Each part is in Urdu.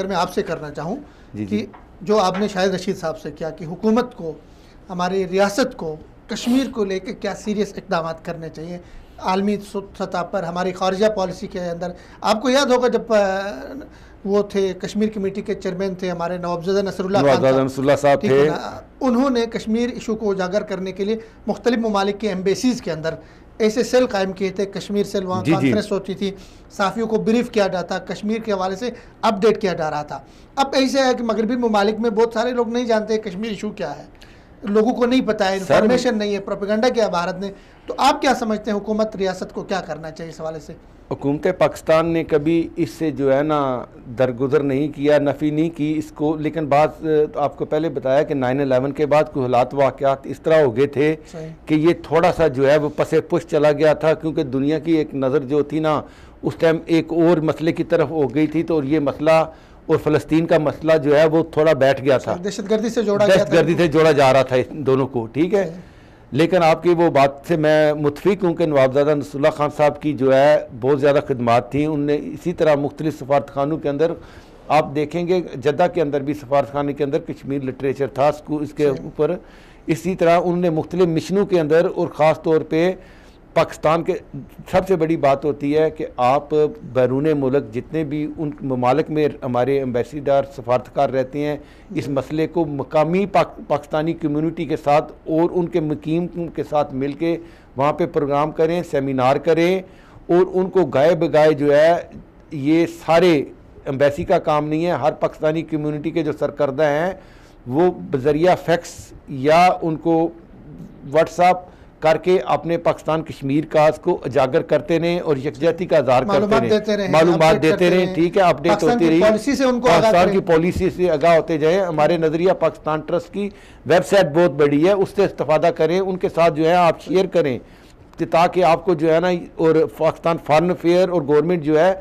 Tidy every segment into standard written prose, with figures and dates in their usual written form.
میں آپ سے کرنا چاہوں جی کہ جو آپ نے شاہد رشید صاحب سے کیا کہ حکومت کو ہماری ریاست کو کشمیر کو لے کے کیا سیریس اقدامات کرنے چاہیے عالمی سطح پر ہماری خارجہ پالیسی کے اندر. آپ کو یاد ہوگا جب وہ تھے کشمیر کمیٹی کے چیئرمین تھے ہمارے نوابزادہ نصر اللہ صاحب تھے, انہوں نے کشمیر ایشو کو اجاگر کرنے کے لیے مختلف ممالک کے ایمبیسیز کے اندر ایسے سیل قائم کیے تھے. کشمیر سیل, وہاں کانفرنس ہوتی تھی, صحافیوں کو بریف کیا جاتا, کشمیر کے حوالے سے اپ ڈیٹ کیا جا رہا تھا. اب ایسے ہے کہ مغربی ممالک میں بہت سارے لوگ نہیں جانتے کشمیر ایشو کیا ہے, لوگوں کو نہیں پتہ ہے, انفارمیشن نہیں ہے, پروپیگنڈا کیا بھارت نے. تو آپ کیا سمجھتے ہیں حکومت ریاست کو کیا کرنا چاہیے اس حوالے سے؟ حکومت پاکستان نے کبھی اس سے جو ہے نا درگزر نہیں کیا, نفی نہیں کی اس کو, لیکن بات آپ کو پہلے بتایا کہ 9/11 کے بعد کوئی حالات واقعات اس طرح ہو گئے تھے کہ یہ تھوڑا سا جو ہے وہ پس پش چلا گیا تھا, کیونکہ دنیا کی ایک نظر جو تھی نا اس ٹائم ایک اور مسئلے کی طرف ہو گئی تھی, تو یہ مسئلہ اور فلسطین کا مسئلہ جو ہے وہ تھوڑا بیٹھ گیا تھا, دہشت گردی سے جوڑا جا رہا تھا ان دونوں کو, ٹھیک ہے. لیکن آپ کی وہ بات سے میں متفق ہوں کہ نوابزادہ نصر اللہ خان صاحب کی جو ہے بہت زیادہ خدمات تھیں. ان نے اسی طرح مختلف سفارت خانوں کے اندر آپ دیکھیں گے, جدہ کے اندر بھی سفارت خانے کے اندر کشمیر لٹریچر تھا اس کے اوپر. اسی طرح انہوں نے مختلف مشنوں کے اندر, اور خاص طور پہ پاکستان کے سب سے بڑی بات ہوتی ہے کہ آپ بیرون ملک جتنے بھی ان ممالک میں ہمارے ایمبیسیڈر سفارتکار رہتے ہیں, اس مسئلے کو مقامی پاکستانی کمیونٹی کے ساتھ اور ان کے مقیم کے ساتھ مل کے وہاں پہ پروگرام کریں, سیمینار کریں, اور ان کو گائے بگائے جو ہے, یہ سارے ایمبیسی کا کام نہیں ہے, ہر پاکستانی کمیونٹی کے جو سرکردہ ہیں وہ بذریعہ فیکس یا ان کو واٹس ایپ کر کے اپنے پاکستان کشمیر کاز کو اجاگر کرتے رہیں اور یکجہتی کا اظہار کرتے رہیں, معلومات دیتے رہیں, ٹھیک ہے, اپڈیٹ ہوتی رہی, پاکستان کی پالیسی سے آگاہ ہوتے جائیں. ہمارے نظریہ پاکستان ٹرسٹ کی ویب سائٹ بہت بڑی ہے, اس سے استفادہ کریں, ان کے ساتھ جو ہے آپ شیئر کریں, تاکہ آپ کو جو ہے نا, اور پاکستان فارن افیئر اور گورنمنٹ جو ہے,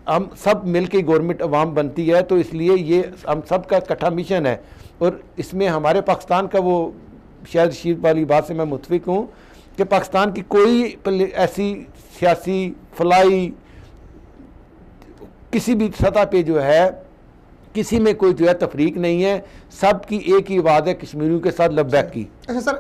ہم سب مل کے گورنمنٹ عوام بنتی ہے, تو اس لیے یہ ہم سب کا اکٹھا مشن ہے. اور اس میں ہمارے پاکستان کا وہ شاہد رشید والی بات سے میں متفق ہوں کہ پاکستان کی کوئی ایسی سیاسی فلائی کسی بھی سطح پہ جو ہے کسی میں کوئی جو ہے تفریق نہیں ہے, سب کی ایک ہی آواز ہے کشمیریوں کے ساتھ لبیک کی. اچھا سر,